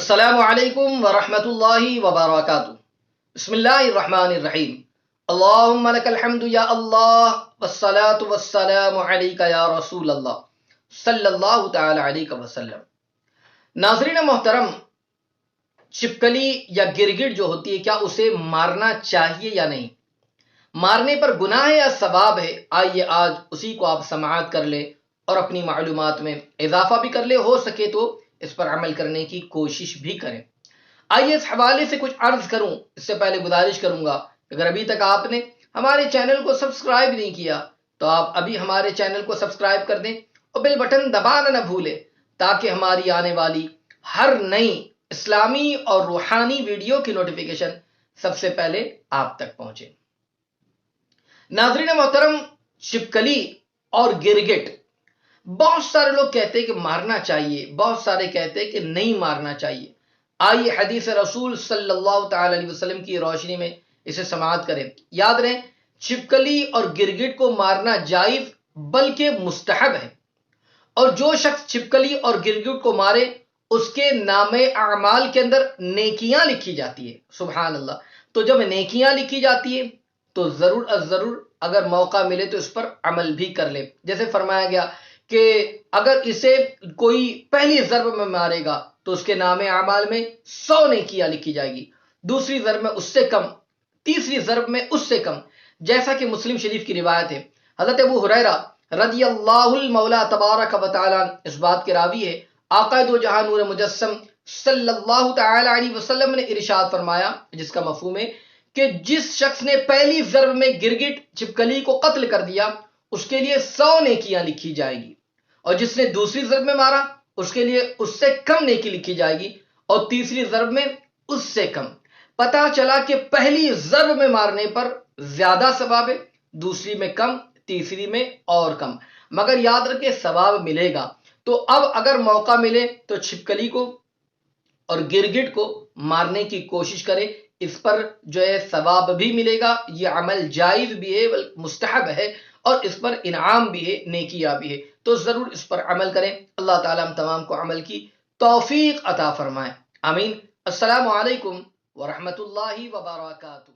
السلام علیکم ورحمۃ اللہ وبرکاتہ۔ بسم اللہ الرحمن الرحیم۔ اللہم لک الحمد یا اللہ والصلاة والسلام علیک یا رسول اللہ صلی اللہ تعالی علیہ وسلم۔ ناظرین محترم، چھپکلی یا گرگٹ جو ہوتی ہے، کیا اسے مارنا چاہیے یا نہیں؟ مارنے پر گناہ ہے یا ثواب ہے؟ آئیے آج اسی کو آپ سماعت کر لیں اور اپنی معلومات میں اضافہ بھی کر لیں، ہو سکے تو اس پر عمل کرنے کی کوشش بھی کریں۔ آئیے اس حوالے سے کچھ عرض کروں۔ اس سے پہلے گزارش کروں گا، اگر ابھی تک آپ نے ہمارے چینل کو سبسکرائب نہیں کیا تو آپ ابھی ہمارے چینل کو سبسکرائب کر دیں اور بیل بٹن دبانا نہ بھولیں، تاکہ ہماری آنے والی ہر نئی اسلامی اور روحانی ویڈیو کی نوٹیفیکیشن سب سے پہلے آپ تک پہنچے۔ ناظرین محترم، چھپکلی اور گرگٹ بہت سارے لوگ کہتے ہیں کہ مارنا چاہیے، بہت سارے کہتے ہیں کہ نہیں مارنا چاہیے۔ آئیے حدیث رسول صلی اللہ تعالی علیہ وسلم کی روشنی میں اسے سماعت کریں۔ یاد رہیں، چھپکلی اور گرگٹ کو مارنا جائز بلکہ مستحب ہے، اور جو شخص چھپکلی اور گرگٹ کو مارے اس کے نام اعمال کے اندر نیکیاں لکھی جاتی ہے۔ سبحان اللہ۔ تو جب نیکیاں لکھی جاتی ہے تو ضرور از ضرور اگر موقع ملے تو اس پر عمل بھی کر لے۔ جیسے فرمایا گیا کہ اگر اسے کوئی پہلی ضرب میں مارے گا تو اس کے نام اعمال میں 100 نیکیاں لکھی جائے گی، دوسری ضرب میں اس سے کم، تیسری ضرب میں اس سے کم، جیسا کہ مسلم شریف کی روایت ہے۔ حضرت ابو ہریرہ رضی اللہ المولا تبارک و تعالی اس بات کے راوی ہے، آقا دو جہاں نور مجسم صلی اللہ تعالی علیہ وسلم نے ارشاد فرمایا، جس کا مفہوم ہے کہ جس شخص نے پہلی ضرب میں گرگٹ چھپکلی کو قتل کر دیا اس کے لیے 100 نیکیاں لکھی جائے گی، اور جس نے دوسری ضرب میں مارا اس کے لیے اس سے کم نیکی لکھی جائے گی، اور تیسری ضرب میں اس سے کم۔ پتہ چلا کہ پہلی ضرب میں مارنے پر زیادہ ثواب ہے، دوسری میں کم، تیسری میں اور کم، مگر یاد رکھے ثواب ملے گا۔ تو اب اگر موقع ملے تو چھپکلی کو اور گرگٹ کو مارنے کی کوشش کرے، اس پر جو ہے ثواب بھی ملے گا، یہ عمل جائز بھی ہے، مستحب ہے، اور اس پر انعام بھی ہے، نیکیاں بھی ہے۔ تو ضرور اس پر عمل کریں۔ اللہ تعالیٰ ہم تمام کو عمل کی توفیق عطا فرمائے، آمین۔ السلام علیکم ورحمۃ اللہ وبرکاتہ۔